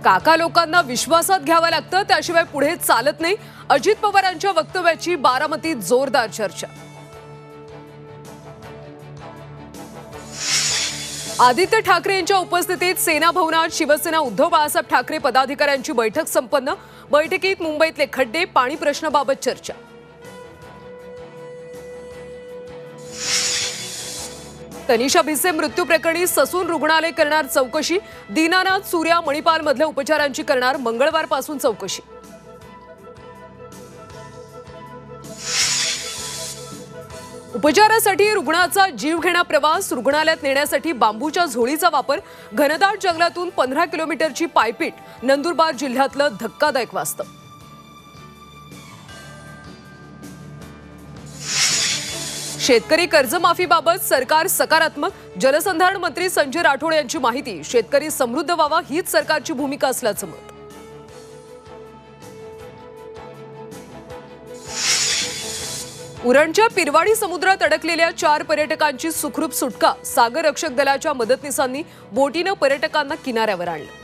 काका लोकांना विश्वासात घ्यावं लागतं, त्याशिवाय पुढे चालत नाही. अजित पवारांच्या वक्तव्याची बारामतीत जोरदार चर्चा. आदित्य ठाकरे यांच्या उपस्थितीत सेना भवनात शिवसेना उद्धव बाळासाहेब ठाकरे पदाधिकाऱ्यांची बैठक संपन्न. बैठकीत मुंबईतले खड्डे, पाणी प्रश्नाबाबत चर्चा. तनिषा भिसे मृत्यू प्रकरणी ससून रुग्णालय करणार चौकशी. दीनानाथ सूर्या मणिपाल मधल्या उपचारांची करणार मंगळवारपासून चौकशी. उपचारासाठी रुग्णाचा जीव घेणा प्रवास. रुग्णालयात नेण्यासाठी बांबूच्या झोळीचा वापर. घनदाट जंगलातून 15 किलोमीटरची पायपीट. नंदुरबार जिल्ह्यातलं धक्कादायक वास्तव. शेतकरी कर्जमाफीबाबत सरकार सकारात्मक. जलसंधारण मंत्री संजय राठोड यांची माहिती. शेतकरी समृद्ध व्हावा हीच सरकारची भूमिका असल्याचं मत. उरणच्या पिरवाडी समुद्रात अडकलेल्या 4 पर्यटकांची सुखरूप सुटका. सागर रक्षक दलाच्या मदतनीसांनी बोटीनं पर्यटकांना किनाऱ्यावर आणलं.